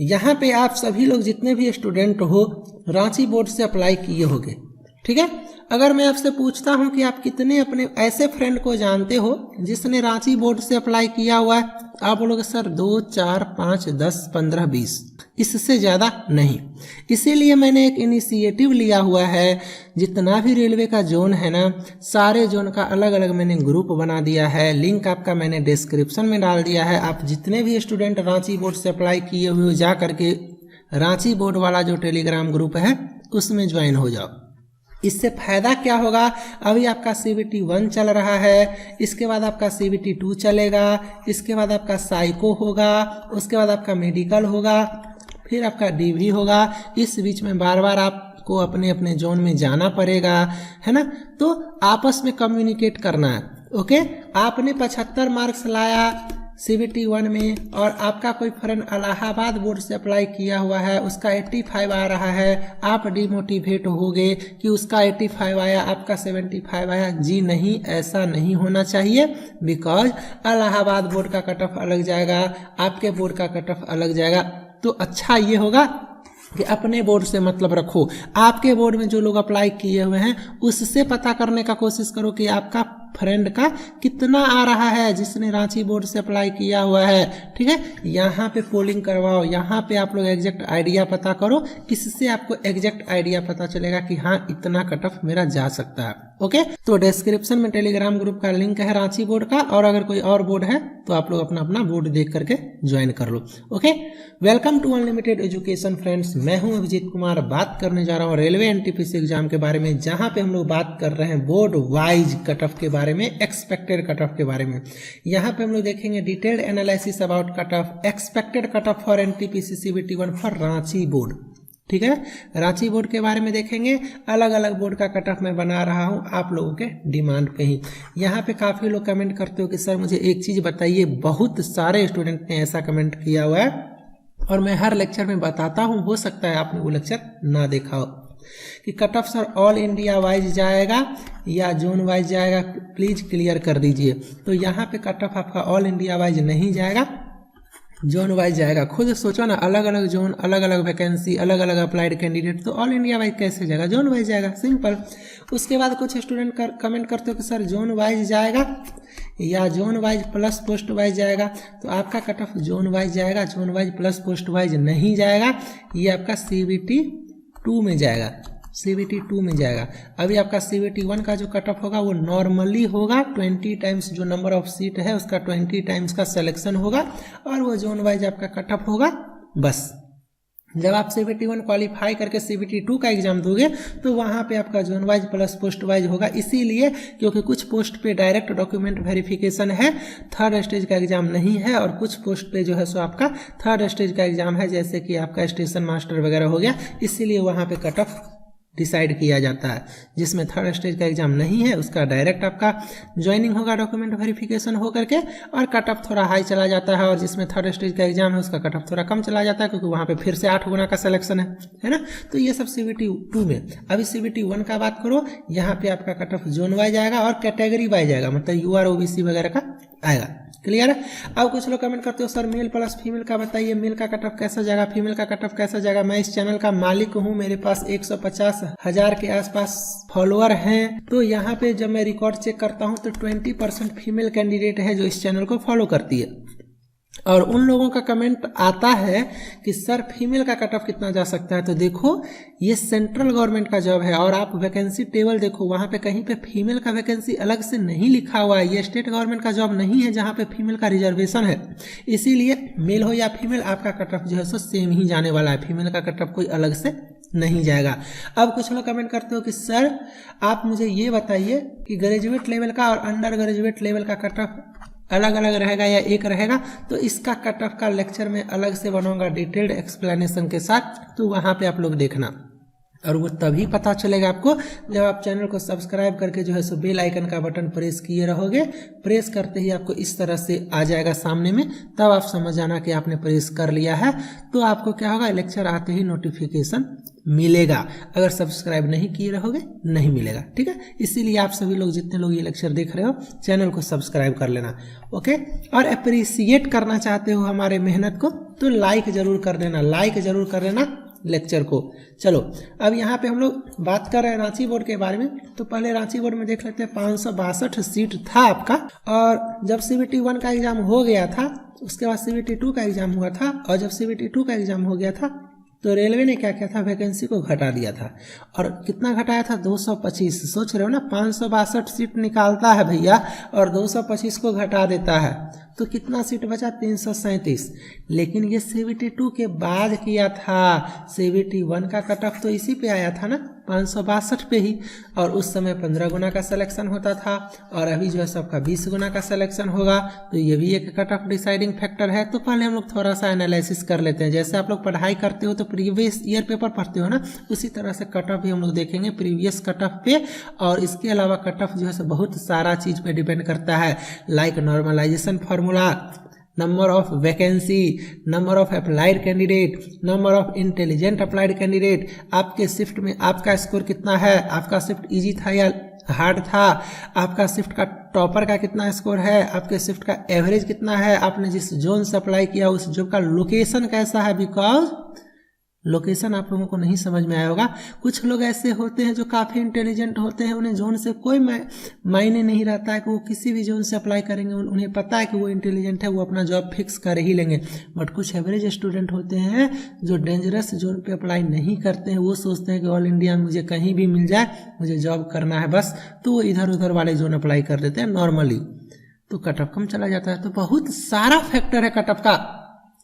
यहाँ पे आप सभी लोग जितने भी स्टूडेंट हो रांची बोर्ड से अप्लाई किए होंगे, ठीक है। अगर मैं आपसे पूछता हूँ कि आप कितने अपने ऐसे फ्रेंड को जानते हो जिसने रांची बोर्ड से अप्लाई किया हुआ है, आप बोलोगे सर 2, 4, 5, 10, 15, 20, इससे ज़्यादा नहीं। इसीलिए मैंने एक इनिशिएटिव लिया हुआ है, जितना भी रेलवे का जोन है ना, सारे जोन का अलग अलग मैंने ग्रुप बना दिया है। लिंक आपका मैंने डिस्क्रिप्शन में डाल दिया है। आप जितने भी स्टूडेंट रांची बोर्ड से अप्लाई किए हुए हो जा करके रांची बोर्ड वाला जो टेलीग्राम ग्रुप है उसमें ज्वाइन हो जाओ। इससे फायदा क्या होगा, अभी आपका CBT 1 चल रहा है, इसके बाद आपका CBT 2 चलेगा, इसके बाद आपका साइको होगा, उसके बाद आपका मेडिकल होगा, फिर आपका DV होगा। इस बीच में बार बार आपको अपने अपने जोन में जाना पड़ेगा, है ना। तो आपस में कम्युनिकेट करना है, ओके। आपने 75 मार्क्स लाया CBT 1 में और आपका कोई फ्रेंड इलाहाबाद बोर्ड से अप्लाई किया हुआ है, उसका 85 आ रहा है, आप डिमोटिवेट होगे कि उसका 85 आया, आपका 75 आया। जी नहीं, ऐसा नहीं होना चाहिए। बिकॉज इलाहाबाद बोर्ड का कट ऑफ अलग जाएगा, आपके बोर्ड का कट ऑफ अलग जाएगा। तो अच्छा ये होगा कि अपने बोर्ड से मतलब रखो। आपके बोर्ड में जो लोग अप्लाई किए हुए हैं उससे पता करने का कोशिश करो कि आपका फ्रेंड का कितना आ रहा है जिसने रांची बोर्ड से अप्लाई किया हुआ है, ठीक है। यहाँ पे पोलिंग करवाओ, यहाँ पे आप लोग एग्जैक्ट आइडिया पता करो। इससे आपको एग्जैक्ट आइडिया पता चलेगा कि हाँ इतना कट ऑफ मेरा जा सकता है, ओके। तो डिस्क्रिप्शन में टेलीग्राम ग्रुप का लिंक है रांची बोर्ड का, और अगर कोई और बोर्ड है तो आप लोग अपना अपना बोर्ड देख करके ज्वाइन कर लो, okay. Welcome to unlimited education friends, मैं हूं अभिजीत कुमार। बात करने जा रहा हूं रेलवे NTPC एग्जाम के बारे में, जहां पे हम लोग बात कर रहे हैं बोर्ड वाइज कट ऑफ के बारे में, एक्सपेक्टेड कट ऑफ के बारे में। यहाँ पे हम लोग देखेंगे detailed analysis about cut off, expected cut off for NTPC CBT 1 for Ranchi board, ठीक है। रांची बोर्ड के बारे में देखेंगे, अलग अलग बोर्ड का कट ऑफ मैं बना रहा हूं आप लोगों के डिमांड पे ही। यहाँ पे काफी लोग कमेंट करते हो कि सर मुझे एक चीज बताइए, बहुत सारे स्टूडेंट ने ऐसा कमेंट किया हुआ है और मैं हर लेक्चर में बताता हूं, हो सकता है आपने वो लेक्चर ना देखा हो, कि cut off sir all India wise जाएगा या जोन वाइज जाएगा, प्लीज क्लियर कर दीजिए। तो यहाँ पे कट ऑफ आपका ऑल इंडिया वाइज नहीं जाएगा, जोन वाइज जाएगा। खुद सोचो ना, अलग अलग जोन, अलग अलग वैकेंसी, अलग अलग अप्लाइड कैंडिडेट, तो ऑल इंडिया वाइज कैसे जाएगा, जोन वाइज जाएगा, सिंपल। उसके बाद कुछ स्टूडेंट कमेंट करते हो कि सर जोन वाइज जाएगा या zone wise plus post wise जाएगा। तो आपका कट ऑफ जोन वाइज जाएगा, zone wise plus post wise नहीं जाएगा। ये आपका CBT 2 में जाएगा, CBT 2 में जाएगा। अभी आपका CBT 1 का जो कट ऑफ होगा वो नॉर्मली होगा, 20 टाइम्स जो नंबर ऑफ सीट है उसका 20 टाइम्स का सिलेक्शन होगा, और वो जोन वाइज आपका कट ऑफ होगा। बस जब आप CBT 1 क्वालिफाई करके CBT 2 का एग्जाम दोगे तो वहाँ पे आपका zone wise plus post wise होगा। इसीलिए क्योंकि कुछ पोस्ट पे डायरेक्ट डॉक्यूमेंट वेरिफिकेशन है, थर्ड स्टेज का एग्जाम नहीं है, और कुछ पोस्ट पे जो है सो आपका थर्ड स्टेज का एग्जाम है, जैसे कि आपका स्टेशन मास्टर वगैरह हो गया। इसीलिए वहाँ पे कट ऑफ डिसाइड किया जाता है। जिसमें थर्ड स्टेज का एग्जाम नहीं है उसका डायरेक्ट आपका ज्वाइनिंग होगा, डॉक्यूमेंट वेरिफिकेशन हो करके, और कट ऑफ थोड़ा हाई चला जाता है। और जिसमें थर्ड स्टेज का एग्जाम है उसका कट ऑफ थोड़ा कम चला जाता है, क्योंकि वहाँ पे फिर से 8 गुना का सिलेक्शन है ना। तो ये सब CBT 2 में। अभी CBT 1 का बात करो, यहाँ पे आपका कट ऑफ जोन वाइज आएगा और कैटेगरी वाइज आएगा, मतलब UR OBC वगैरह का आएगा। क्लियर है। अब कुछ लोग कमेंट करते हो सर मेल प्लस फीमेल का बताइए, मेल का कट ऑफ कैसा जाएगा, फीमेल का कट ऑफ कैसा जाएगा। मैं इस चैनल का मालिक हूँ, मेरे पास 150,000 के आसपास फॉलोअर हैं। तो यहाँ पे जब मैं रिकॉर्ड चेक करता हूँ तो 20% फीमेल कैंडिडेट है जो इस चैनल को फॉलो करती है। और उन लोगों का कमेंट आता है कि सर फीमेल का कट ऑफ कितना जा सकता है। तो देखो ये सेंट्रल गवर्नमेंट का जॉब है, और आप वैकेंसी टेबल देखो, वहाँ पे कहीं पे फीमेल का वैकेंसी अलग से नहीं लिखा हुआ है। ये स्टेट गवर्नमेंट का जॉब नहीं है जहाँ पे फीमेल का रिजर्वेशन है। इसीलिए मेल हो या फीमेल आपका कट ऑफ जो है सो सेम ही जाने वाला है, फीमेल का कट ऑफ कोई अलग से नहीं जाएगा। अब कुछ लोग कमेंट करते हो कि सर आप मुझे ये बताइए कि ग्रेजुएट लेवल का और अंडर ग्रेजुएट लेवल का कट ऑफ अलग अलग रहेगा या एक रहेगा। तो इसका कट ऑफ का लेक्चर में अलग से बनाऊंगा डिटेल्ड एक्सप्लेनेशन के साथ, तो वहां पे आप लोग देखना। और वो तभी पता चलेगा आपको जब आप चैनल को सब्सक्राइब करके जो है सो बेल आइकन का बटन प्रेस किए रहोगे। प्रेस करते ही आपको इस तरह से आ जाएगा सामने में, तब आप समझ जाना कि आपने प्रेस कर लिया है। तो आपको क्या होगा, लेक्चर आते ही नोटिफिकेशन मिलेगा। अगर सब्सक्राइब नहीं किए रहोगे नहीं मिलेगा, ठीक है। इसीलिए आप सभी लोग जितने लोग ये लेक्चर देख रहे हो चैनल को सब्सक्राइब कर लेना, ओके। और अप्रिसिएट करना चाहते हो हमारे मेहनत को तो लाइक जरूर कर देना, लाइक जरूर कर देना लेक्चर को। चलो अब यहाँ पे हम लोग बात कर रहे हैं रांची बोर्ड के बारे में। तो पहले रांची बोर्ड में देख लेते हैं 562 सीट था आपका। और जब CBT 1 का एग्जाम हो गया था उसके बाद CBT 2 का एग्जाम हुआ था। और जब CBT 2 का एग्जाम हो गया था तो रेलवे ने क्या किया था, वैकेंसी को घटा दिया था। और कितना घटाया था, 225। सोच रहे हो ना, 562 सीट निकालता है भैया और 225 को घटा देता है तो कितना सीट बचा, 337। लेकिन ये CBT 2 के बाद किया था। CBT 1 का कट ऑफ तो इसी पे आया था ना, 562 पे ही। और उस समय 15 गुना का सिलेक्शन होता था और अभी जो है सबका 20 गुना का सिलेक्शन होगा। तो ये भी एक कट ऑफ डिसाइडिंग फैक्टर है। तो पहले हम लोग थोड़ा सा एनालिसिस कर लेते हैं। जैसे आप लोग पढ़ाई करते हो तो प्रीवियस ईयर पेपर पढ़ते हो ना, उसी तरह से कट ऑफ भी हम लोग देखेंगे प्रीवियस कट ऑफ पे। और इसके अलावा कट ऑफ जो है बहुत सारा चीज पे डिपेंड करता है, like normalisation formula, number of vacancy, number of applied candidate, number of intelligent applied candidate, आपके शिफ्ट में आपका स्कोर कितना है, आपका शिफ्ट इजी था या हार्ड था, आपका शिफ्ट का टॉपर का कितना स्कोर है, आपके शिफ्ट का एवरेज कितना है, आपने जिस जोन से अप्लाई किया उस जॉब का लोकेशन कैसा है। बिकॉज लोकेशन आप लोगों को नहीं समझ में आया होगा। कुछ लोग ऐसे होते हैं जो काफ़ी इंटेलिजेंट होते हैं, उन्हें जोन से कोई मायने नहीं रहता है कि वो किसी भी जोन से अप्लाई करेंगे, उन्हें पता है कि वो इंटेलिजेंट है, वो अपना जॉब फिक्स कर ही लेंगे। बट कुछ एवरेज स्टूडेंट होते हैं जो डेंजरस जोन पे अप्लाई नहीं करते हैं, वो सोचते हैं कि ऑल इंडिया में मुझे कहीं भी मिल जाए, मुझे जॉब करना है बस, तो वो इधर उधर वाले जोन अप्लाई कर देते हैं नॉर्मली, तो कट ऑफ कम चला जाता है। तो बहुत सारा फैक्टर है कट ऑफ का,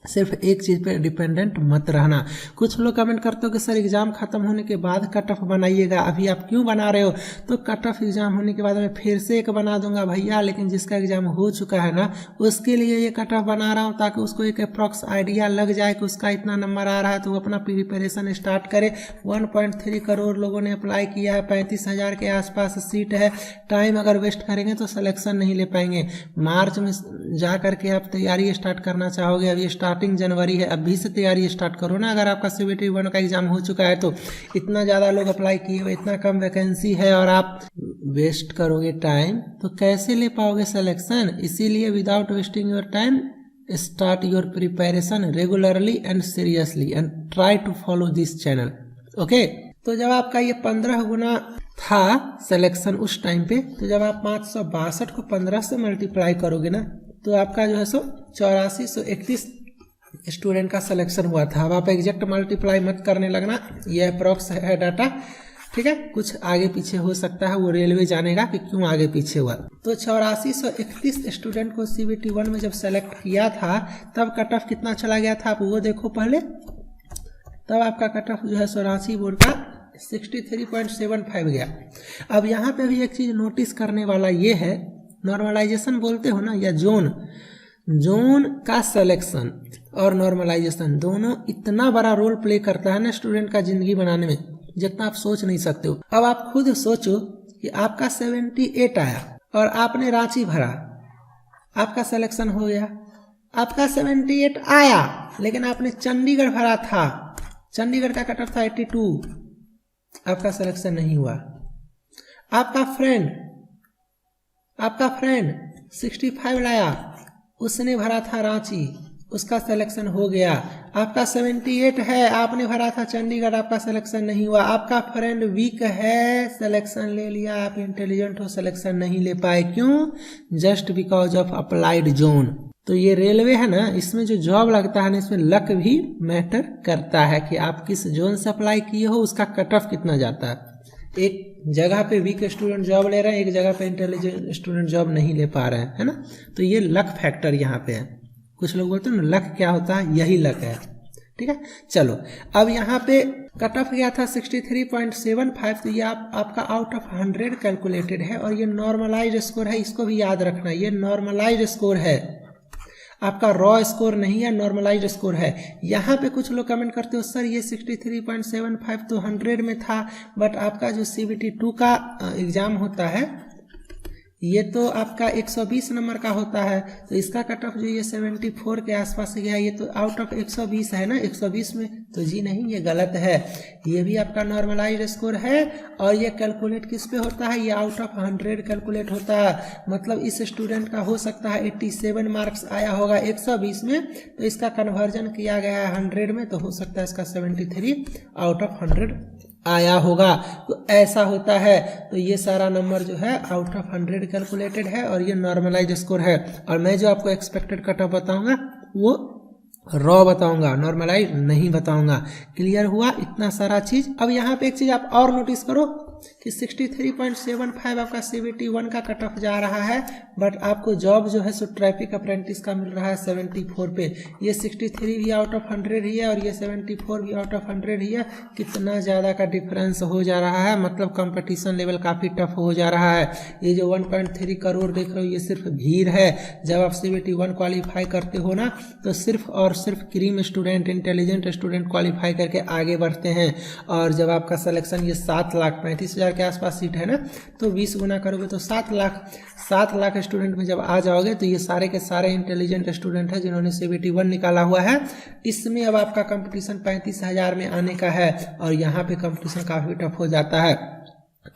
सिर्फ एक चीज पे डिपेंडेंट मत रहना। कुछ लोग कमेंट करते हो कि सर एग्जाम खत्म होने के बाद कट ऑफ बनाइएगा, अभी आप क्यों बना रहे हो। तो कट ऑफ एग्जाम होने के बाद मैं फिर से एक बना दूंगा भैया, लेकिन जिसका एग्जाम हो चुका है ना उसके लिए ये कट ऑफ बना रहा हूँ ताकि उसको एक अप्रॉक्स आइडिया लग जाए कि उसका इतना नंबर आ रहा है, तो वो अपना प्रिपरेशन स्टार्ट करे। 1.3 करोड़ लोगों ने अप्लाई किया है, 35,000 के आसपास सीट है। टाइम अगर वेस्ट करेंगे तो सिलेक्शन नहीं ले पाएंगे। मार्च में जा करके आप तैयारी स्टार्ट करना चाहोगे, अभी स्टार्टिंग जनवरी है, अभी से तैयारी स्टार्ट करो ना। अगर आपका CBT 1 का एग्जाम हो चुका है तो इतना ज़्यादा लोग अप्लाई किए हुए, इतना कम वैकेंसी है और आप वेस्ट करोगे टाइम तो कैसे ले पाओगे सिलेक्शन। इसीलिए without wasting your time start your preparation regularly and seriously and try to follow this channel, okay. तो जब आपका ये 15 गुना था सिलेक्शन उस टाइम पे, तो जब आप 562 को 15 से मल्टीप्लाई करोगे ना तो आपका जो है सो 8431 स्टूडेंट का सिलेक्शन हुआ था। अब आप एग्जैक्ट मल्टीप्लाई मत करने लगना, ये अप्रॉक्स है डाटा, ठीक है। कुछ आगे पीछे हो सकता है, वो रेलवे जानेगा कि क्यों आगे पीछे हुआ। तो 8431 स्टूडेंट को CBT 1 में जब सेलेक्ट किया था तब कट ऑफ कितना चला गया था आप वो देखो पहले। तब आपका कट ऑफ जो है सो रांची बोर्ड का 63.75 गया। अब यहाँ पे भी एक चीज नोटिस करने वाला ये है, नॉर्मलाइजेशन बोलते हो ना या जोन का सिलेक्शन और नॉर्मलाइजेशन दोनों इतना बड़ा रोल प्ले करता है ना स्टूडेंट का जिंदगी बनाने में, जितना आप सोच नहीं सकते हो। अब आप खुद सोचो कि आपका 78 आया और आपने रांची भरा, आपका सिलेक्शन हो गया। आपका 78 आया लेकिन आपने चंडीगढ़ भरा था, चंडीगढ़ का कट ऑफ था 82, आपका सिलेक्शन नहीं हुआ। आपका फ्रेंड 65 लाया, उसने भरा था रांची, उसका सिलेक्शन हो गया। आपका 78 है, आपने भरा था चंडीगढ़, आपका सिलेक्शन नहीं हुआ। आपका फ्रेंड वीक है, सिलेक्शन ले लिया, आप इंटेलिजेंट हो, सिलेक्शन नहीं ले पाए। क्यों? Just because of applied zone. तो ये रेलवे है ना, इसमें जो जॉब लगता है ना, इसमें लक भी मैटर करता है कि आप किस जोन से अप्लाई किए हो, उसका कट ऑफ कितना जाता है। एक जगह पे वीक स्टूडेंट जॉब ले रहे हैं, एक जगह पे इंटेलिजेंट स्टूडेंट जॉब नहीं ले पा रहे हैं, है ना। तो ये लक फैक्टर यहाँ पे है। कुछ लोग बोलते हैं ना लक क्या होता है, यही लक है, ठीक है। चलो अब यहाँ पे कट ऑफ गया था 63.75, तो ये आपका आउट ऑफ 100 कैलकुलेटेड है और ये नॉर्मलाइज्ड स्कोर है, इसको भी याद रखना, ये नॉर्मलाइज्ड स्कोर है। आपका रॉ स्कोर नहीं है, नॉर्मलाइज्ड स्कोर है। यहाँ पे कुछ लोग कमेंट करते हो सर ये 63.75 तो 100 में था, बट आपका जो CBT 2 का एग्ज़ाम होता है ये तो आपका 120 नंबर का होता है, तो इसका कट ऑफ जो ये 74 के आसपास गया, ये तो आउट ऑफ 120 है ना, 120 में, तो जी नहीं, ये गलत है। ये भी आपका नॉर्मलाइज्ड स्कोर है और ये कैलकुलेट किस पे होता है, ये आउट ऑफ 100 कैलकुलेट होता है। मतलब इस स्टूडेंट का हो सकता है 87 मार्क्स आया होगा 120 में, तो इसका कन्वर्जन किया गया है 100 में, तो हो सकता है इसका 73 आउट ऑफ 100 आया होगा। तो ऐसा होता है। तो ये सारा नंबर जो है आउट ऑफ 100 कैलकुलेटेड है और ये नॉर्मलाइज्ड स्कोर है। और मैं जो आपको एक्सपेक्टेड कट ऑफ बताऊंगा वो रॉ बताऊंगा, नॉर्मलाइज नहीं बताऊंगा। क्लियर हुआ इतना सारा चीज। अब यहाँ पे एक चीज आप और नोटिस करो कि 63.75 आपका CBT 1 का कट ऑफ जा रहा है, बट आपको जॉब जो है सो ट्रैफिक अप्रेंटिस का मिल रहा है 74 पे। ये 63 भी आउट ऑफ 100 ही है और ये 74 भी आउट ऑफ 100 ही है। कितना ज़्यादा का डिफरेंस हो जा रहा है, मतलब कंपटीशन लेवल काफ़ी टफ हो जा रहा है। ये जो 1.3 करोड़ देख रहे हो ये सिर्फ भीड़ है। जब आप CBT 1 क्वालिफाई करते हो ना, तो सिर्फ और सिर्फ cream student, intelligent student qualify करके आगे बढ़ते हैं। और जब आपका सिलेक्शन ये 7,35,000 के आसपास सीट है ना, तो 20 गुना करोगे तो 7 लाख स्टूडेंट में जब आ जाओगे, तो ये सारे के सारे इंटेलिजेंट स्टूडेंट हैं जिन्होंने CBT 1 निकाला हुआ है। इसमें अब आपका कंपटीशन 35,000 में आने का है और यहाँ पे कंपटीशन काफ़ी टफ हो जाता है।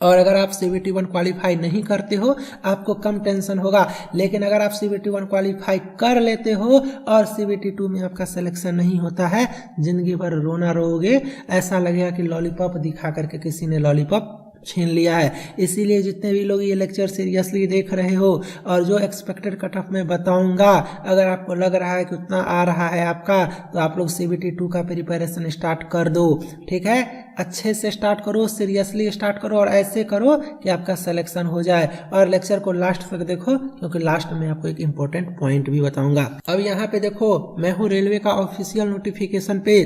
और अगर आप CBT 1 क्वालिफाई नहीं करते हो आपको कम टेंशन होगा, लेकिन अगर आप CBT 1 क्वालिफाई कर लेते हो और CBT 2 में आपका सिलेक्शन नहीं होता है, जिंदगी भर रोना रोओगे। ऐसा लगेगा कि लॉलीपॉप दिखा करके किसी ने लॉलीपॉप छीन लिया है। इसीलिए जितने भी लोग ये लेक्चर सीरियसली देख रहे हो और जो एक्सपेक्टेड कट ऑफ मैं बताऊंगा, अगर आपको लग रहा है कि उतना आ रहा है आपका, तो आप लोग CBT 2 का प्रिपरेशन स्टार्ट कर दो। ठीक है, अच्छे से स्टार्ट करो, सीरियसली स्टार्ट करो और ऐसे करो कि आपका सिलेक्शन हो जाए। और लेक्चर को लास्ट तक देखो, क्योंकि लास्ट में आपको एक इम्पोर्टेंट पॉइंट भी बताऊंगा। अब यहाँ पे देखो, मैं हूँ रेलवे का ऑफिशियल नोटिफिकेशन पे।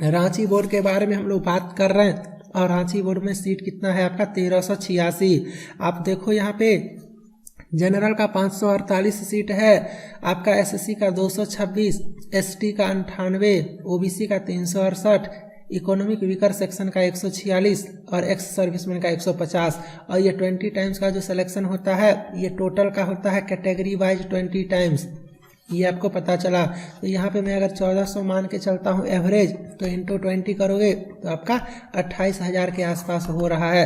रांची बोर्ड के बारे में हम लोग बात कर रहे हैं और रांची बोर्ड में सीट कितना है आपका 1386। आप देखो यहाँ पे जनरल का 548 सीट है, आपका SC का 226, ST का 98, OBC का 368, इकोनॉमिक वीकर सेक्शन का 146 और एक्स सर्विसमैन का 150। और ये 20 टाइम्स का जो सिलेक्शन होता है ये टोटल का होता है, कैटेगरी वाइज 20 टाइम्स, ये आपको पता चला। तो यहाँ पे मैं अगर 1400 मान के चलता हूँ एवरेज, तो इंटू 20 करोगे तो आपका 28,000 के आसपास हो रहा है।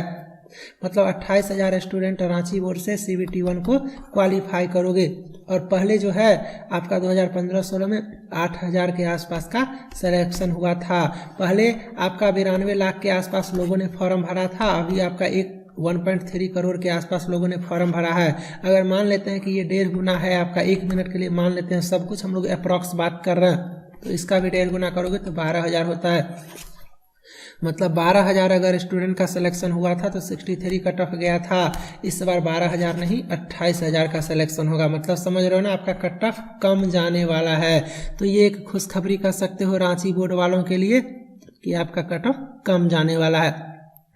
मतलब 28,000 स्टूडेंट रांची बोर्ड से CBT 1 को क्वालिफाई करोगे। और पहले जो है आपका 2015-16 में 8,000 के आसपास का सिलेक्शन हुआ था। पहले आपका 92 लाख के आसपास लोगों ने फॉर्म भरा था, अभी आपका 1.3 करोड़ के आसपास लोगों ने फॉर्म भरा है। अगर मान लेते हैं कि ये 1.5 गुना है आपका, 1 मिनट के लिए मान लेते हैं, सब कुछ हम लोग अप्रॉक्स बात कर रहे हैं, तो इसका भी 1.5 गुना करोगे तो 12,000 होता है। मतलब 12,000 अगर स्टूडेंट का सिलेक्शन हुआ था तो 63 कट ऑफ गया था। इस बार 12,000 नहीं 28,000 का सिलेक्शन होगा। मतलब समझ रहे हो ना, आपका कट ऑफ कम जाने वाला है। तो ये एक खुशखबरी कह सकते हो रांची बोर्ड वालों के लिए कि आपका कट ऑफ कम जाने वाला है।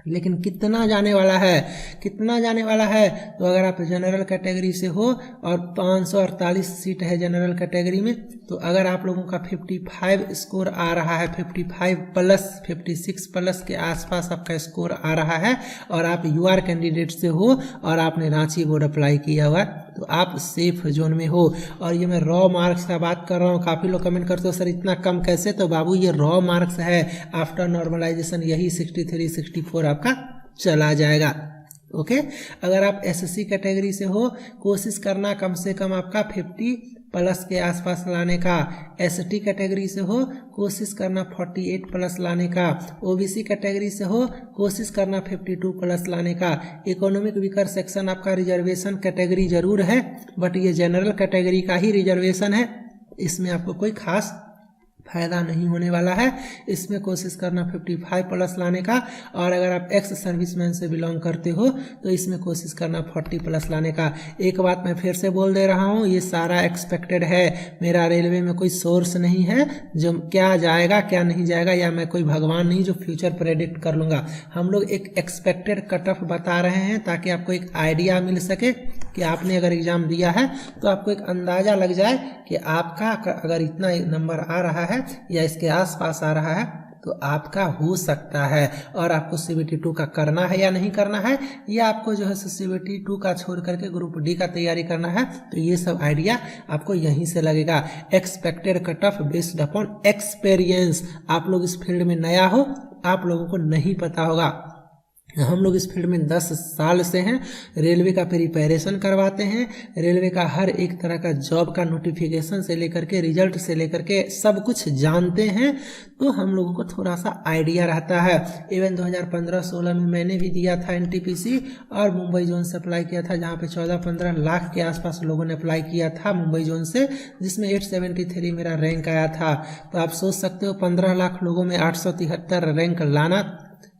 लेकिन कितना जाने वाला है, कितना जाने वाला है? तो अगर आप जनरल कैटेगरी से हो और 548 सीट है जनरल कैटेगरी में, तो अगर आप लोगों का 55 स्कोर आ रहा है, 55 प्लस 56 प्लस के आसपास आपका स्कोर आ रहा है और आप यूआर कैंडिडेट से हो और आपने रांची बोर्ड अप्लाई किया हुआ, तो आप सेफ जोन में हो। और ये मैं रॉ मार्क्स का बात कर रहा हूँ। काफ़ी लोग कमेंट करते हो सर इतना कम कैसे? तो बाबू ये रॉ मार्क्स है, आफ्टर नॉर्मलाइजेशन यही 63 64 आपका चला जाएगा। ओके, अगर आप SC कैटेगरी से हो कोशिश करना कम से कम आपका 50 प्लस के आसपास लाने का। ST कैटेगरी से हो कोशिश करना 48 प्लस लाने का। OBC कैटेगरी से हो कोशिश करना 52 प्लस लाने का। इकोनॉमिक वीकर सेक्शन आपका रिजर्वेशन कैटेगरी जरूर है, बट ये जनरल कैटेगरी का ही रिजर्वेशन है, इसमें आपको कोई खास फ़ायदा नहीं होने वाला है। इसमें कोशिश करना 55 प्लस लाने का, और अगर आप एक्स सर्विसमैन से बिलोंग करते हो तो इसमें कोशिश करना 40 प्लस लाने का। एक बात मैं फिर से बोल दे रहा हूँ, ये सारा एक्सपेक्टेड है, मेरा रेलवे में कोई सोर्स नहीं है जो क्या जाएगा क्या नहीं जाएगा, या मैं कोई भगवान नहीं जो फ्यूचर प्रेडिक्ट कर लूँगा। हम लोग एक एक्सपेक्टेड कट ऑफ बता रहे हैं ताकि आपको एक आइडिया मिल सके कि आपने अगर एग्ज़ाम दिया है तो आपको एक अंदाज़ा लग जाए कि आपका अगर इतना नंबर आ रहा है या इसके आसपास आ रहा है तो आपका हो सकता है। और आपको CBT 2 का करना है या नहीं करना है, या आपको जो है CBT 2 का छोड़ करके ग्रुप डी का तैयारी करना है, तो ये सब आइडिया आपको यहीं से लगेगा। Expected cut off based upon experience. आप लोग इस फील्ड में नया हो, आप लोगों को नहीं पता होगा। हम लोग इस फील्ड में 10 साल से हैं, रेलवे का प्रिपरेशन करवाते हैं, रेलवे का हर एक तरह का जॉब का नोटिफिकेशन से लेकर के रिजल्ट से लेकर के सब कुछ जानते हैं, तो हम लोगों को थोड़ा सा आइडिया रहता है। इवन 2015-16 में मैंने भी दिया था NTPC और मुंबई जोन से अप्लाई किया था, जहाँ पे 14-15 लाख के आसपास लोगों ने अप्लाई किया था मुंबई जोन से, जिसमें 873 मेरा रैंक आया था। तो आप सोच सकते हो 15 लाख लोगों में 873 रैंक लाना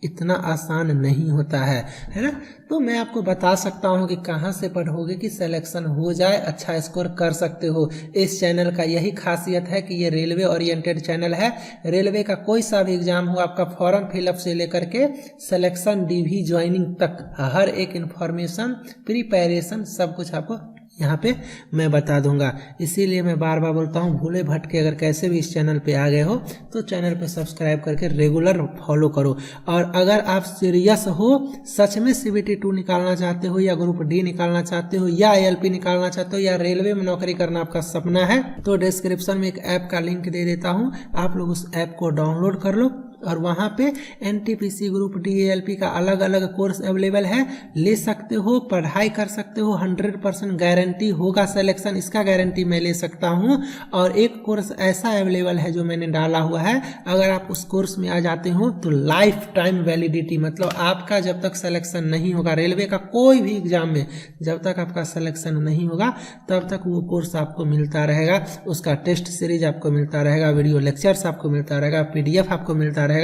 इतना आसान नहीं होता है ना। तो मैं आपको बता सकता हूँ कि कहाँ से पढ़ोगे कि सिलेक्शन हो जाए, अच्छा स्कोर कर सकते हो। इस चैनल का यही खासियत है कि ये रेलवे ओरिएंटेड चैनल है। रेलवे का कोई सा भी एग्जाम हो, आपका फॉर्म फिलअप से लेकर के सिलेक्शन DV ज्वाइनिंग तक हर एक इन्फॉर्मेशन, प्रिपरेशन सब कुछ आपको यहाँ पे मैं बता दूंगा। इसीलिए मैं बार बार बोलता हूँ, भूले भटके अगर कैसे भी इस चैनल पे आ गए हो तो चैनल पे सब्सक्राइब करके रेगुलर फॉलो करो। और अगर आप सीरियस हो, सच में CBT 2 निकालना चाहते हो, या ग्रुप डी निकालना चाहते हो, या ILP निकालना चाहते हो, या रेलवे में नौकरी करना आपका सपना है, तो डिस्क्रिप्शन में एक ऐप का लिंक दे देता हूँ, आप लोग उस ऐप को डाउनलोड कर लो और वहाँ पे NTPC ग्रुप डी ALP का अलग अलग कोर्स अवेलेबल है, ले सकते हो, पढ़ाई कर सकते हो। 100% गारंटी होगा सिलेक्शन, इसका गारंटी मैं ले सकता हूँ। और एक कोर्स ऐसा अवेलेबल है जो मैंने डाला हुआ है, अगर आप उस कोर्स में आ जाते हो तो लाइफ टाइम वैलिडिटी, मतलब आपका जब तक सिलेक्शन नहीं होगा रेलवे का कोई भी एग्जाम में, जब तक आपका सिलेक्शन नहीं होगा तब तक वो कोर्स आपको मिलता रहेगा। उसका टेस्ट सीरीज आपको मिलता रहेगा, वीडियो लेक्चर्स आपको मिलता रहेगा, PDF आपको मिलता रहेगा।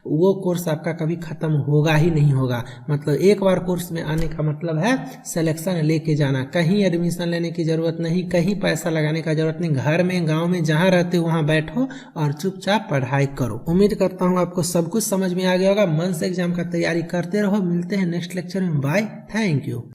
वो कोर्स आपका कभी खत्म होगा ही नहीं होगा। मतलब एक बार कोर्स में आने का मतलब है सिलेक्शन लेके जाना, कहीं एडमिशन लेने की जरूरत नहीं, कहीं पैसा लगाने का जरूरत नहीं, घर में गांव में जहां रहते हो वहां बैठो और चुपचाप पढ़ाई करो। उम्मीद करता हूं आपको सब कुछ समझ में आ गया होगा। मन से एग्जाम का तैयारी करते रहो। मिलते हैं नेक्स्ट लेक्चर में। Bye, thank you.